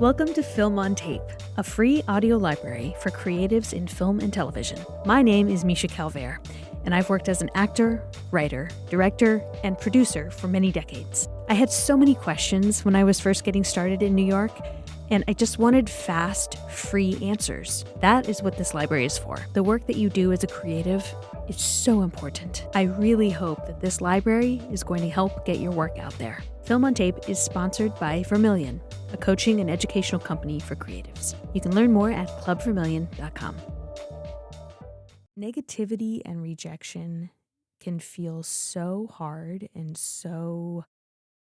Welcome to Film on Tape, a free audio library for creatives in film and television. My name is Misha Calvert, and I've worked as an actor, writer, director, and producer for many decades. I had so many questions when I was first getting started in New York, and I just wanted fast, free answers. That is what this library is for. The work that you do as a creative is so important. I really hope that this library is going to help get your work out there. Film on Tape is sponsored by Vermilion, a coaching and educational company for creatives. You can learn more at clubvermilion.com. Negativity and rejection can feel so hard and so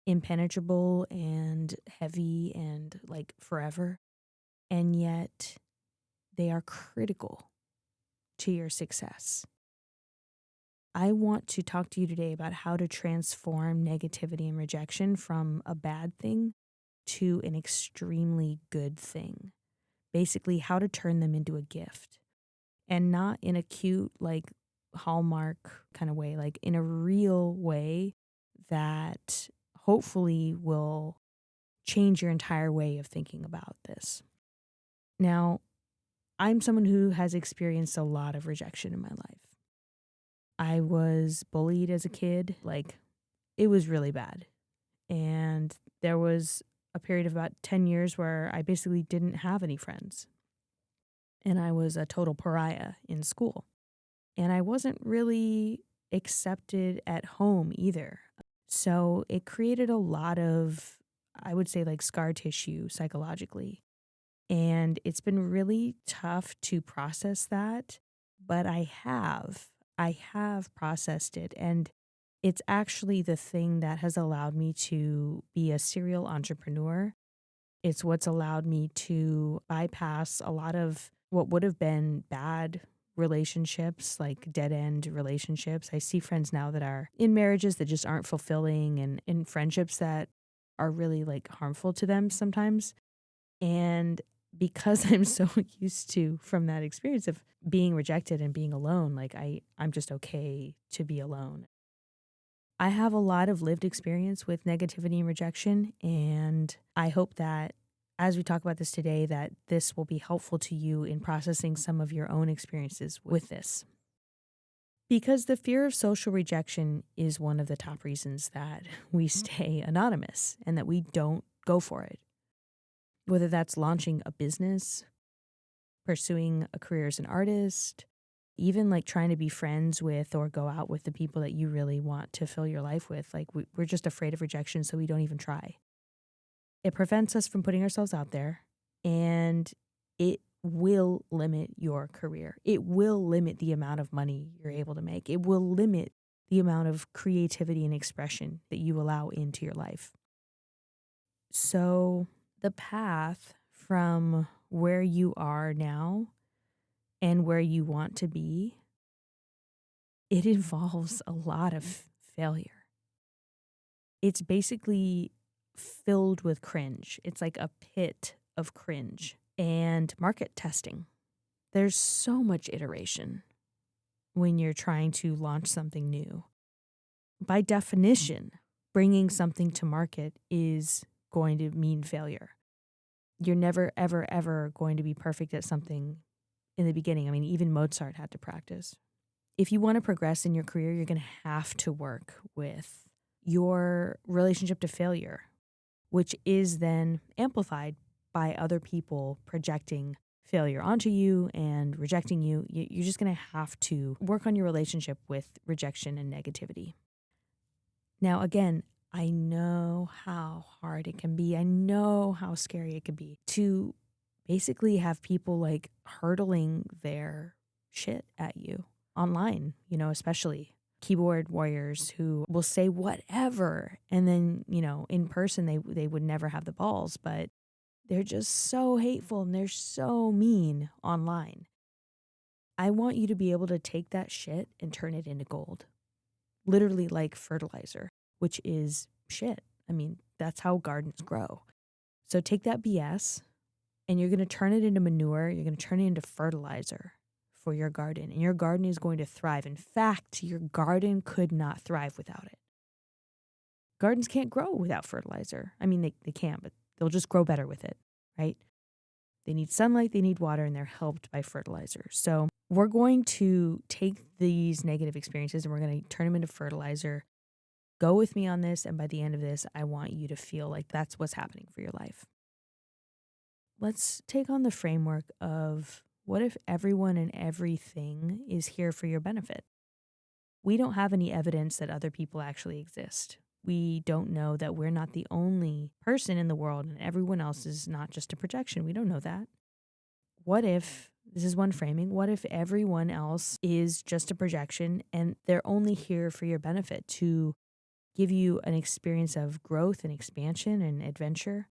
impenetrable and heavy and like forever, and yet they are critical to your success. I want to talk to you today about how to transform negativity and rejection from a bad thing to an extremely good thing. Basically, how to turn them into a gift, and not in a cute, like Hallmark kind of way, like in a real way that hopefully will change your entire way of thinking about this. Now, I'm someone who has experienced a lot of rejection in my life. I was bullied as a kid, like it was really bad. And there was a period of about 10 years where I basically didn't have any friends. And I was a total pariah in school. And I wasn't really accepted at home either. So it created a lot of, I would say, like scar tissue psychologically. And it's been really tough to process that, but I have processed it. And it's actually the thing that has allowed me to be a serial entrepreneur. It's what's allowed me to bypass a lot of what would have been bad relationships, like dead-end relationships. I see friends now that are in marriages that just aren't fulfilling, and in friendships that are really like harmful to them sometimes. And because I'm so used to, from that experience of being rejected and being alone, like I'm just okay to be alone. I have a lot of lived experience with negativity and rejection, and I hope that as we talk about this today, that this will be helpful to you in processing some of your own experiences with this. Because the fear of social rejection is one of the top reasons that we stay anonymous and that we don't go for it. Whether that's launching a business, pursuing a career as an artist, even like trying to be friends with or go out with the people that you really want to fill your life with. Like we're just afraid of rejection, so we don't even try. It prevents us from putting ourselves out there, and it will limit your career. It will limit the amount of money you're able to make. It will limit the amount of creativity and expression that you allow into your life. So the path from where you are now and where you want to be, it involves a lot of failure. It's basically filled with cringe. It's like a pit of cringe and market testing. There's so much iteration when you're trying to launch something new. By definition, bringing something to market is going to mean failure. You're never, ever, ever going to be perfect at something in the beginning. I mean, even Mozart had to practice. If you want to progress in your career, you're going to have to work with your relationship to failure, which is then amplified by other people projecting failure onto you and rejecting you. You're just going to have to work on your relationship with rejection and negativity. Now, again, I know how hard it can be. I know how scary it can be to basically have people like hurtling their shit at you online, especially keyboard warriors who will say whatever. And then, in person, they would never have the balls, but they're just so hateful and they're so mean online. I want you to be able to take that shit and turn it into gold. Literally like fertilizer, which is shit. I mean, that's how gardens grow. So take that BS and you're going to turn it into manure. You're going to turn it into fertilizer for your garden, and your garden is going to thrive. In fact, your garden could not thrive without it. Gardens can't grow without fertilizer. I mean, they can, but they'll just grow better with it. right? They need sunlight, they need water, and they're helped by fertilizer. So we're going to take these negative experiences and we're going to turn them into fertilizer. Go with me on this. And by the end of this, I want you to feel like that's what's happening for your life. Let's take on the framework of what if everyone and everything is here for your benefit? We don't have any evidence that other people actually exist. We don't know that we're not the only person in the world and everyone else is not just a projection. We don't know that. What if, this is one framing, what if everyone else is just a projection and they're only here for your benefit to give you an experience of growth and expansion and adventure?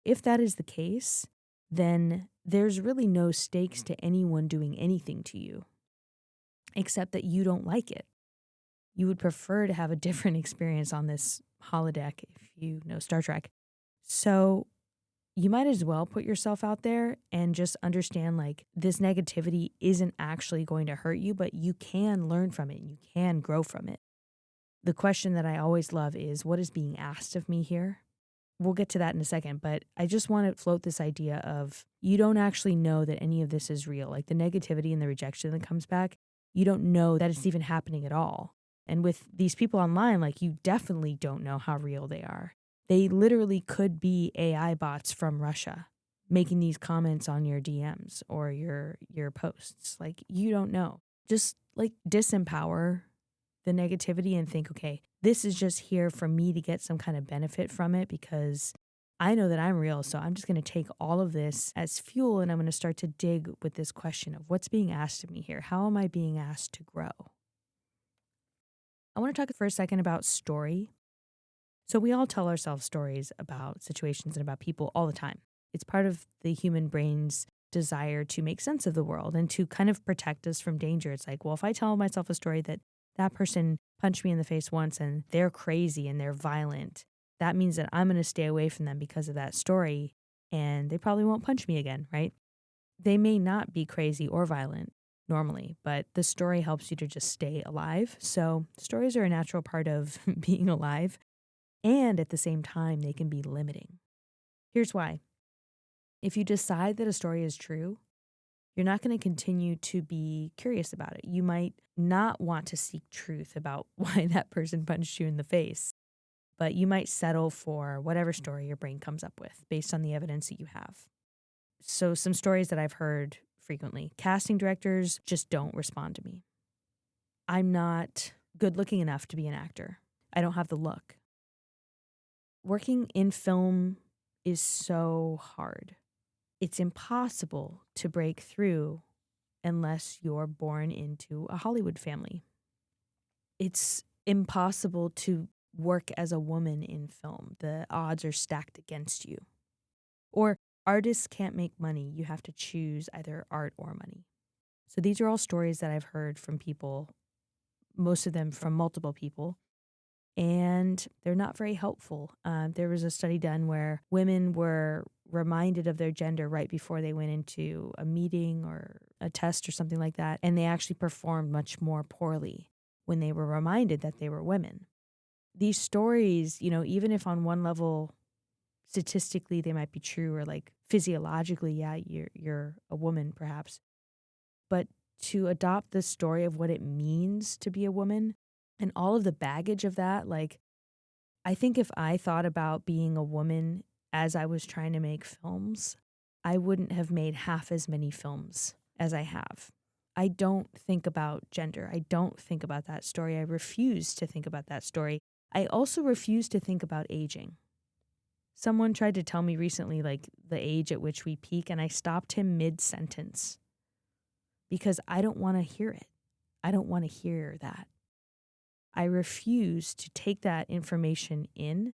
If that is the case, then there's really no stakes to anyone doing anything to you, except that you don't like it. You would prefer to have a different experience on this holodeck if you know Star Trek. So you might as well put yourself out there and just understand like this negativity isn't actually going to hurt you, but you can learn from it and you can grow from it. The question that I always love is, what is being asked of me here? We'll get to that in a second, but I just want to float this idea of you don't actually know that any of this is real. Like the negativity and the rejection that comes back, you don't know that it's even happening at all. And with these people online, like you definitely don't know how real they are. They literally could be AI bots from Russia making these comments on your DMs or your posts. Like you don't know. Just like disempower the negativity and think, okay, this is just here for me to get some kind of benefit from it because I know that I'm real. So I'm just going to take all of this as fuel and I'm going to start to dig with this question of what's being asked of me here? How am I being asked to grow? I want to talk for a second about story. So we all tell ourselves stories about situations and about people all the time. It's part of the human brain's desire to make sense of the world and to kind of protect us from danger. It's like, well, if I tell myself a story that that person punched me in the face once and they're crazy and they're violent, that means that I'm going to stay away from them because of that story and they probably won't punch me again, right? They may not be crazy or violent normally, but the story helps you to just stay alive. So stories are a natural part of being alive. And at the same time, they can be limiting. Here's why. If you decide that a story is true, you're not going to continue to be curious about it. You might not want to seek truth about why that person punched you in the face, but you might settle for whatever story your brain comes up with based on the evidence that you have. So some stories that I've heard frequently, casting directors just don't respond to me. I'm not good looking enough to be an actor. I don't have the look. Working in film is so hard. It's impossible to break through unless you're born into a Hollywood family. It's impossible to work as a woman in film. The odds are stacked against you. Or artists can't make money. You have to choose either art or money. So these are all stories that I've heard from people, most of them from multiple people, and they're not very helpful. There was a study done where women were reminded of their gender right before they went into a meeting or a test or something like that, and they actually performed much more poorly when they were reminded that they were women. These stories, even if on one level statistically they might be true or like physiologically, yeah, you're a woman perhaps, but to adopt the story of what it means to be a woman and all of the baggage of that, like I think if I thought about being a woman as I was trying to make films, I wouldn't have made half as many films as I have. I don't think about gender. I don't think about that story. I refuse to think about that story. I also refuse to think about aging. Someone tried to tell me recently, like, the age at which we peak, and I stopped him mid-sentence because I don't want to hear it. I don't want to hear that. I refuse to take that information in,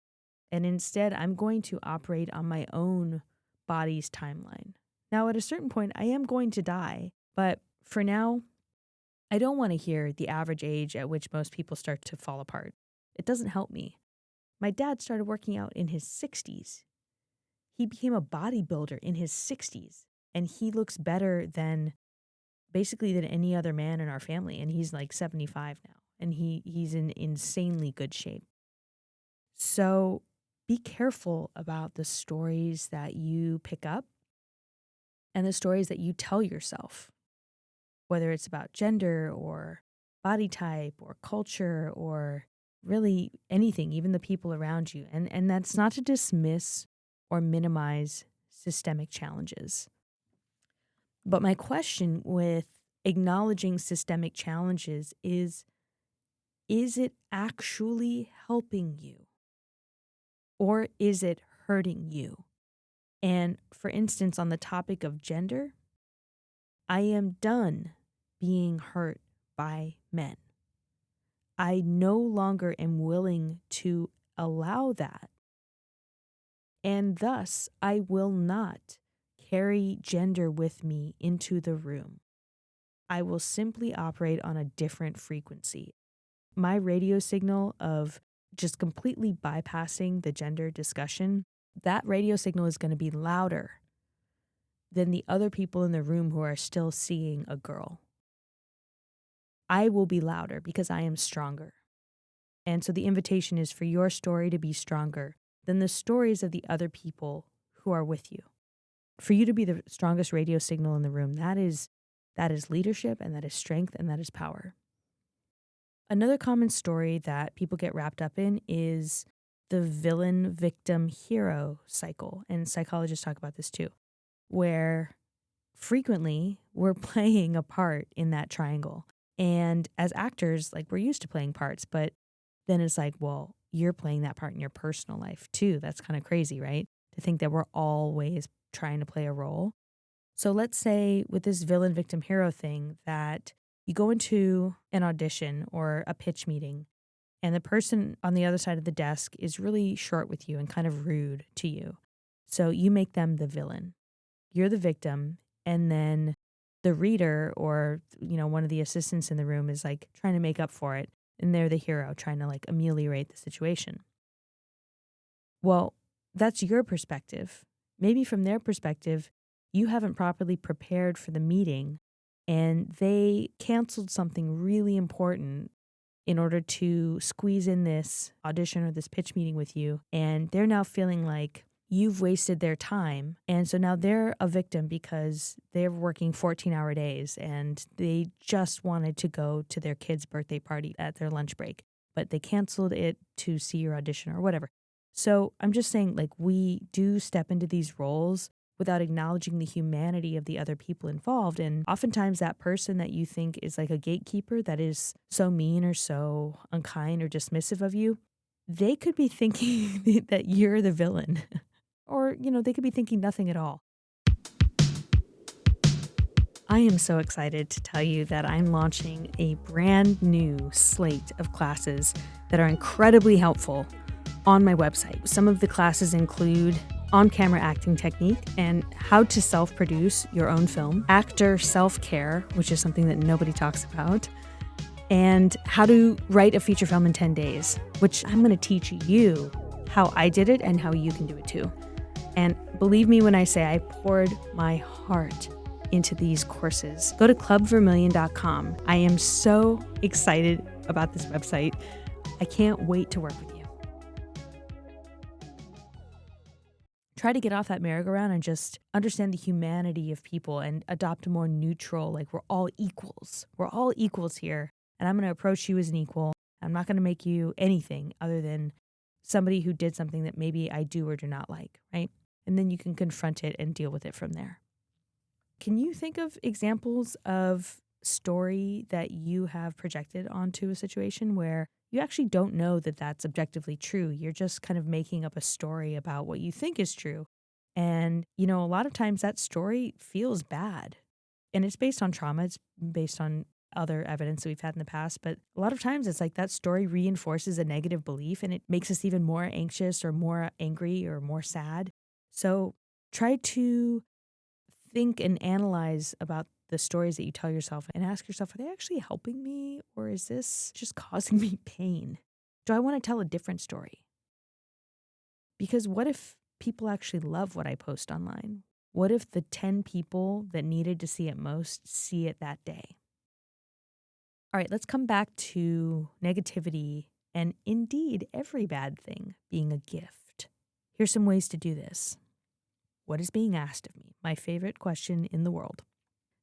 and instead I'm going to operate on my own body's timeline. Now, at a certain point, I am going to die, but for now, I don't want to hear the average age at which most people start to fall apart. It doesn't help me. My dad started working out in his 60s. He became a bodybuilder in his 60s, and he looks better than basically than any other man in our family, and he's like 75 now, and he's in insanely good shape. So be careful about the stories that you pick up and the stories that you tell yourself, whether it's about gender or body type or culture or really anything, even the people around you. And that's not to dismiss or minimize systemic challenges. But my question with acknowledging systemic challenges is it actually helping you or is it hurting you? And for instance, on the topic of gender, I am done being hurt by men. I no longer am willing to allow that. And thus, I will not carry gender with me into the room. I will simply operate on a different frequency. My radio signal of just completely bypassing the gender discussion, that radio signal is going to be louder than the other people in the room who are still seeing a girl. I will be louder because I am stronger. And so the invitation is for your story to be stronger than the stories of the other people who are with you. For you to be the strongest radio signal in the room, that is leadership and that is strength and that is power. Another common story that people get wrapped up in is the villain, victim, hero cycle. And psychologists talk about this too, where frequently we're playing a part in that triangle. And as actors, like we're used to playing parts, but then it's like, well, you're playing that part in your personal life too. That's kind of crazy, right? To think that we're always trying to play a role. So let's say with this villain, victim, hero thing that you go into an audition or a pitch meeting and the person on the other side of the desk is really short with you and kind of rude to you. So you make them the villain. You're the victim, and then the reader or, one of the assistants in the room is like trying to make up for it, and they're the hero trying to like ameliorate the situation. Well, that's your perspective. Maybe from their perspective, you haven't properly prepared for the meeting and they canceled something really important in order to squeeze in this audition or this pitch meeting with you. And they're now feeling like you've wasted their time. And so now they're a victim because they're working 14-hour days and they just wanted to go to their kid's birthday party at their lunch break, but they canceled it to see your audition or whatever. So I'm just saying, like, we do step into these roles without acknowledging the humanity of the other people involved. And oftentimes that person that you think is like a gatekeeper that is so mean or so unkind or dismissive of you, they could be thinking that you're the villain. Or, they could be thinking nothing at all. I am so excited to tell you that I'm launching a brand new slate of classes that are incredibly helpful on my website. Some of the classes include on-camera acting technique and how to self-produce your own film, actor self-care, which is something that nobody talks about, and how to write a feature film in 10 days, which I'm going to teach you how I did it and how you can do it too. And believe me when I say I poured my heart into these courses. Go to clubvermillion.com. I am so excited about this website. I can't wait to work with you. Try to get off that merry-go-round and just understand the humanity of people and adopt a more neutral, like we're all equals. We're all equals here. And I'm going to approach you as an equal. I'm not going to make you anything other than somebody who did something that maybe I do or do not like, right? And then you can confront it and deal with it from there. Can you think of examples of story that you have projected onto a situation where you actually don't know that that's objectively true? You're just kind of making up a story about what you think is true. And, a lot of times that story feels bad. And it's based on trauma. It's based on other evidence that we've had in the past. But a lot of times it's like that story reinforces a negative belief and it makes us even more anxious or more angry or more sad. So try to think and analyze about the stories that you tell yourself and ask yourself, are they actually helping me or is this just causing me pain? Do I want to tell a different story? Because what if people actually love what I post online? What if the 10 people that needed to see it most see it that day? All right, let's come back to negativity and indeed every bad thing being a gift. Here's some ways to do this. What is being asked of me? My favorite question in the world.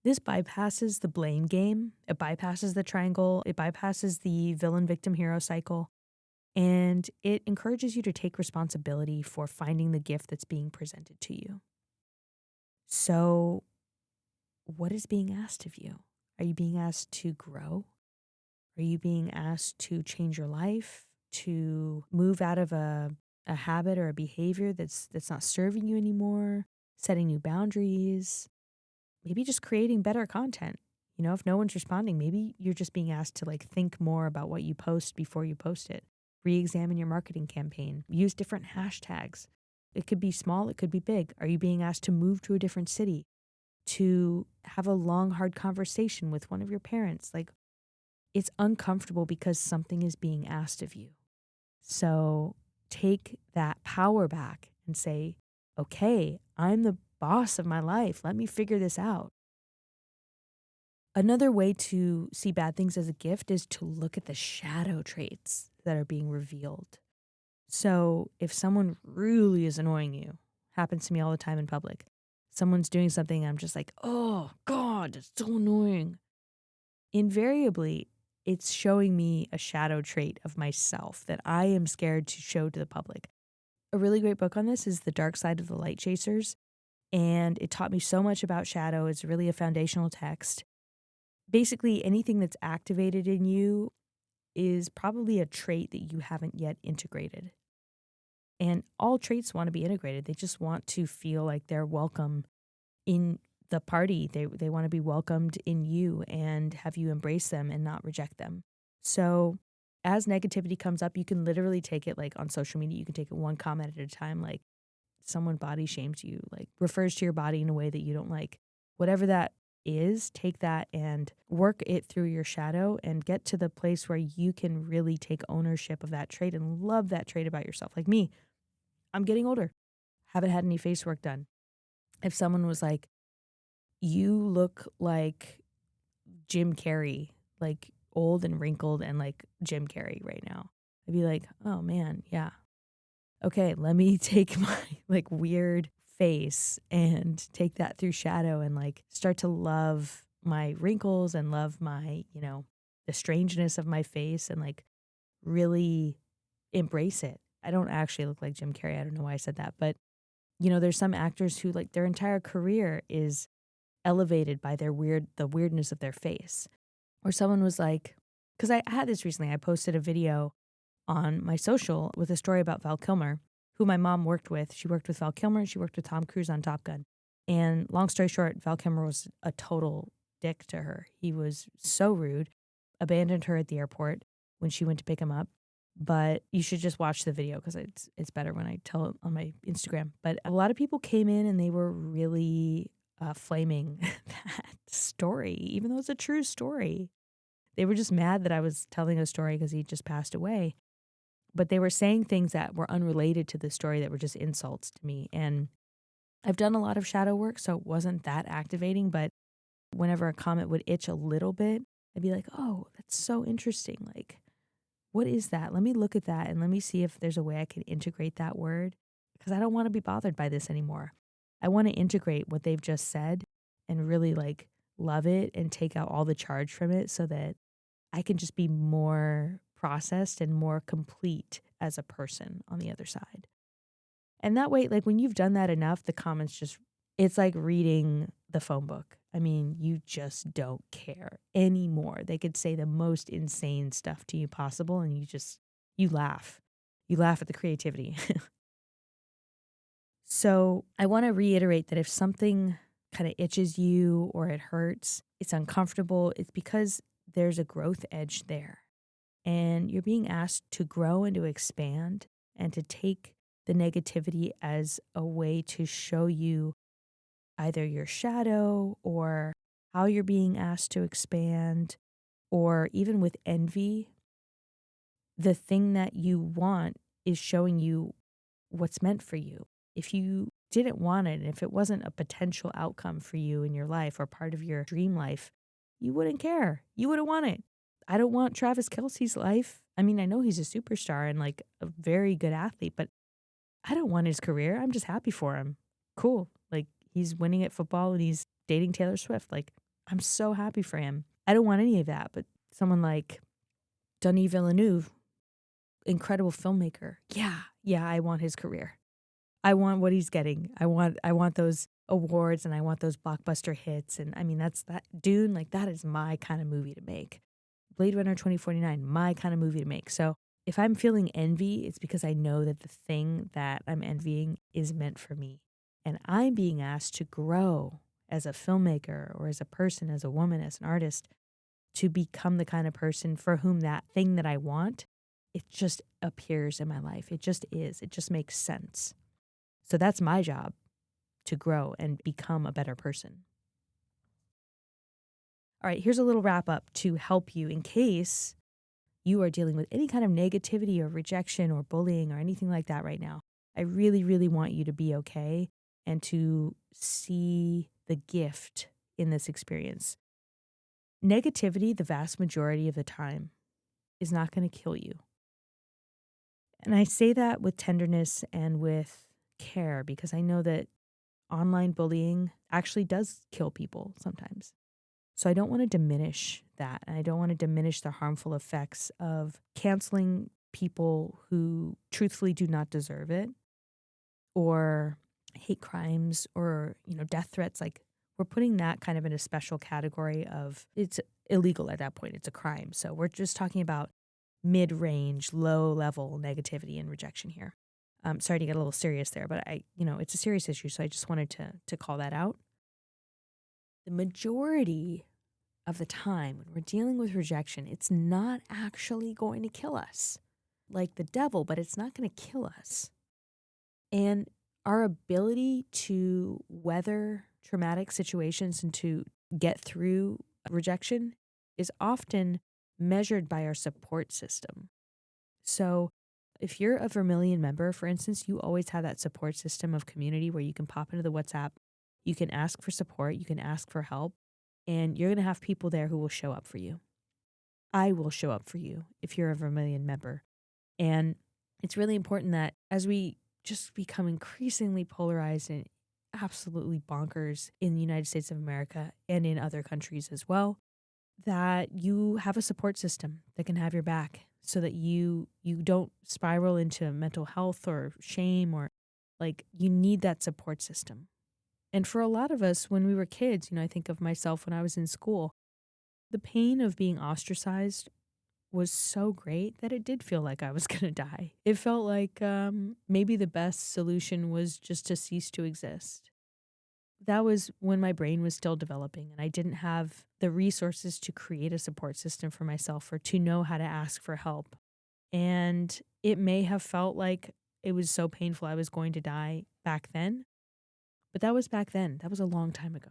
This bypasses the blame game. It bypasses the triangle. It bypasses the villain victim hero cycle. And it encourages you to take responsibility for finding the gift that's being presented to you. So, what is being asked of you? Are you being asked to grow? Are you being asked to change your life, to move out of a habit or a behavior that's not serving you anymore, setting new boundaries, maybe just creating better content? If no one's responding, maybe you're just being asked to like think more about what you post before you post it. Re-examine your marketing campaign. Use different hashtags. It could be small, it could be big. Are you being asked to move to a different city? To have a long, hard conversation with one of your parents? Like, it's uncomfortable because something is being asked of you. So take that power back and say, okay, I'm the boss of my life. Let me figure this out. Another way to see bad things as a gift is to look at the shadow traits that are being revealed. So if someone really is annoying you, happens to me all the time in public, someone's doing something, I'm just like, oh God, it's so annoying. Invariably, it's showing me a shadow trait of myself that I am scared to show to the public. A really great book on this is The Dark Side of the Light Chasers, and it taught me so much about shadow. It's really a foundational text. Basically, anything that's activated in you is probably a trait that you haven't yet integrated. And all traits want to be integrated. They just want to feel like they're welcome in the party. They want to be welcomed in you and have you embrace them and not reject them. So as negativity comes up, you can literally take it like on social media, you can take it one comment at a time, like someone body shames you, like refers to your body in a way that you don't like. Whatever that is, take that and work it through your shadow and get to the place where you can really take ownership of that trait and love that trait about yourself. Like me, I'm getting older. Haven't had any face work done. If someone was like, you look like Jim Carrey, like old and wrinkled and like Jim Carrey right now, I'd be like, oh man, yeah. Okay, let me take my like weird face and take that through shadow and like start to love my wrinkles and love my, the strangeness of my face and like really embrace it. I don't actually look like Jim Carrey. I don't know why I said that, but there's some actors who like their entire career is elevated by the weirdness of their face. Or someone was like, because I had this recently, I posted a video on my social with a story about Val Kilmer, who my mom worked with. She worked with Val Kilmer and she worked with Tom Cruise on Top Gun. And long story short, Val Kilmer was a total dick to her. He was so rude, abandoned her at the airport when she went to pick him up. But you should just watch the video because it's better when I tell it on my Instagram. But a lot of people came in and they were really flaming that story, even though it's a true story. They were just mad that I was telling a story because he just passed away. But they were saying things that were unrelated to the story that were just insults to me. And I've done a lot of shadow work, so it wasn't that activating. But whenever a comment would itch a little bit, I'd be like, oh, that's so interesting. Like, what is that? Let me look at that and let me see if there's a way I can integrate that word because I don't want to be bothered by this anymore. I want to integrate what they've just said and really like love it and take out all the charge from it so that I can just be more processed and more complete as a person on the other side. And that way, like when you've done that enough, the comments just, it's like reading the phone book. I mean, you just don't care anymore. They could say the most insane stuff to you possible and you laugh. You laugh at the creativity. So I want to reiterate that if something kind of itches you or it hurts, it's uncomfortable, it's because there's a growth edge there. And you're being asked to grow and to expand and to take the negativity as a way to show you either your shadow or how you're being asked to expand, or even with envy, the thing that you want is showing you what's meant for you. If you didn't want it, and if it wasn't a potential outcome for you in your life or part of your dream life, you wouldn't care. You wouldn't want it. I don't want Travis Kelce's life. I mean, I know he's a superstar and like a very good athlete, but I don't want his career. I'm just happy for him. Cool. Like, he's winning at football and he's dating Taylor Swift. Like, I'm so happy for him. I don't want any of that. But someone like Denis Villeneuve, incredible filmmaker. Yeah, I want his career. I want what he's getting. I want those awards and I want those blockbuster hits. And I mean, that's that Dune, like that is my kind of movie to make. Blade Runner 2049, my kind of movie to make. So if I'm feeling envy, it's because I know that the thing that I'm envying is meant for me. And I'm being asked to grow as a filmmaker or as a person, as a woman, as an artist, to become the kind of person for whom that thing that I want, it just appears in my life. It just is. It just makes sense. So that's my job, to grow and become a better person. All right, here's a little wrap up to help you in case you are dealing with any kind of negativity or rejection or bullying or anything like that right now. I really, really want you to be okay and to see the gift in this experience. Negativity, the vast majority of the time, is not going to kill you. And I say that with tenderness and with care because I know that online bullying actually does kill people sometimes. So I don't want to diminish that. And I don't want to diminish the harmful effects of canceling people who truthfully do not deserve it, or hate crimes, or, death threats. Like, we're putting that kind of in a special category of it's illegal at that point. It's a crime. So we're just talking about mid-range, low-level negativity and rejection here. Sorry to get a little serious there, but it's a serious issue. So I just wanted to call that out. The majority of the time when we're dealing with rejection, it's not actually going to kill us like the devil, but it's not going to kill us. And our ability to weather traumatic situations and to get through rejection is often measured by our support system. So if you're a Vermilion member, for instance, you always have that support system of community where you can pop into the WhatsApp, you can ask for support, you can ask for help, and you're going to have people there who will show up for you. I will show up for you if you're a Vermilion member. And it's really important that as we just become increasingly polarized and absolutely bonkers in the United States of America and in other countries as well, that you have a support system that can have your back so that you don't spiral into mental health or shame, or like, you need that support system. And for a lot of us, when we were kids, I think of myself when I was in school, the pain of being ostracized was so great that it did feel like I was going to die. It felt like maybe the best solution was just to cease to exist. That was when my brain was still developing and I didn't have the resources to create a support system for myself or to know how to ask for help. And it may have felt like it was so painful I was going to die back then. But that was back then. That was a long time ago.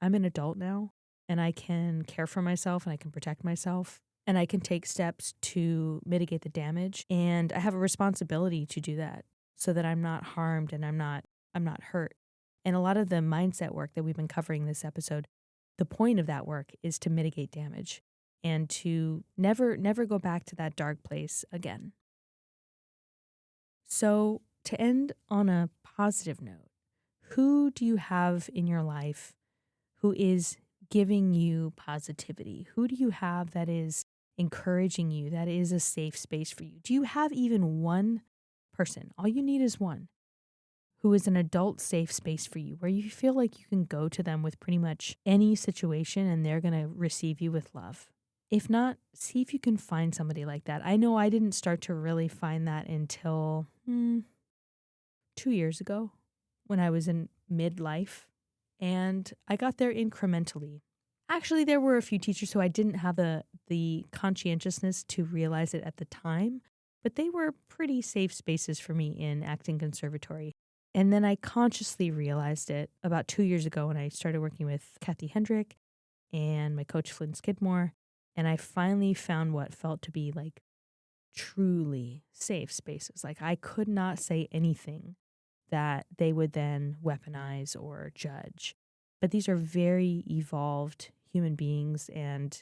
I'm an adult now and I can care for myself and I can protect myself and I can take steps to mitigate the damage. And I have a responsibility to do that so that I'm not harmed and I'm not hurt. And a lot of the mindset work that we've been covering this episode, the point of that work is to mitigate damage and to never go back to that dark place again. So to end on a positive note, who do you have in your life who is giving you positivity? Who do you have that is encouraging you, that is a safe space for you? Do you have even one person? All you need is one who is an adult safe space for you, where you feel like you can go to them with pretty much any situation and they're going to receive you with love. If not, see if you can find somebody like that. I know I didn't start to really find that until 2 years ago when I was in midlife, and I got there incrementally. Actually, there were a few teachers who I didn't have the conscientiousness to realize it at the time, but they were pretty safe spaces for me in acting conservatory. And then I consciously realized it about 2 years ago when I started working with Kathy Hendrick and my coach Flynn Skidmore, and I finally found what felt to be like truly safe spaces. Like, I could not say anything that they would then weaponize or judge. But these are very evolved human beings. And,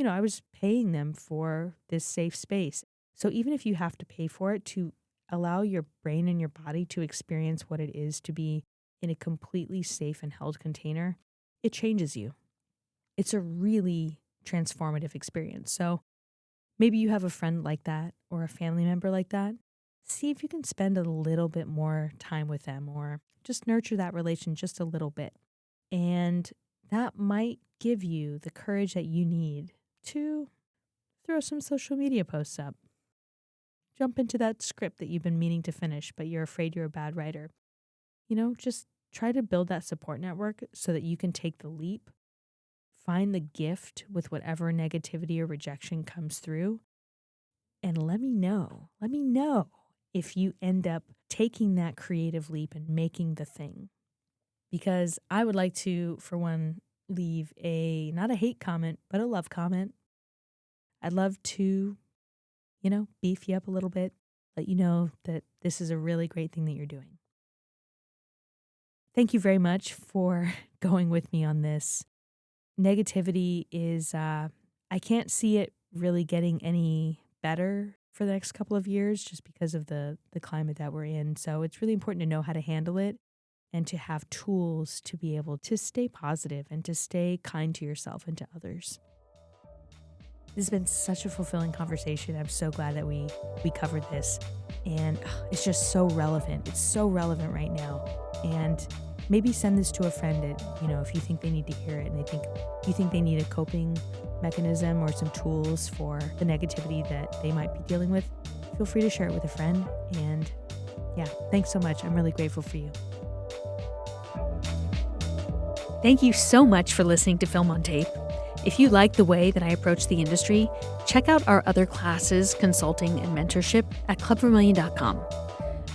I was paying them for this safe space. So even if you have to pay for it to allow your brain and your body to experience what it is to be in a completely safe and held container, it changes you. It's a really transformative experience. So maybe you have a friend like that or a family member like that. See if you can spend a little bit more time with them or just nurture that relation just a little bit. And that might give you the courage that you need to throw some social media posts up. Jump into that script that you've been meaning to finish, but you're afraid you're a bad writer. Just try to build that support network so that you can take the leap, find the gift with whatever negativity or rejection comes through, and let me know. Let me know if you end up taking that creative leap and making the thing. Because I would like to, for one, leave not a hate comment, but a love comment. I'd love to, beef you up a little bit, let you know that this is a really great thing that you're doing. Thank you very much for going with me on this. Negativity is, I can't see it really getting any better for the next couple of years just because of the climate that we're in. So it's really important to know how to handle it and to have tools to be able to stay positive and to stay kind to yourself and to others. This has been such a fulfilling conversation. I'm so glad that we covered this. And it's just so relevant. It's so relevant right now. And maybe send this to a friend if you think they need to hear it and you think they need a coping mechanism or some tools for the negativity that they might be dealing with. Feel free to share it with a friend. And yeah, thanks so much. I'm really grateful for you. Thank you so much for listening to Film on Tape. If you like the way that I approach the industry, check out our other classes, consulting, and mentorship at clubvermilion.com.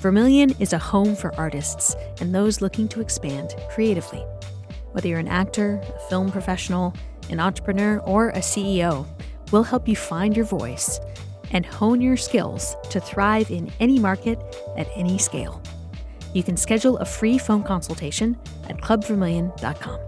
Vermilion is a home for artists and those looking to expand creatively. Whether you're an actor, a film professional, an entrepreneur, or a CEO, we'll help you find your voice and hone your skills to thrive in any market at any scale. You can schedule a free phone consultation at clubvermilion.com.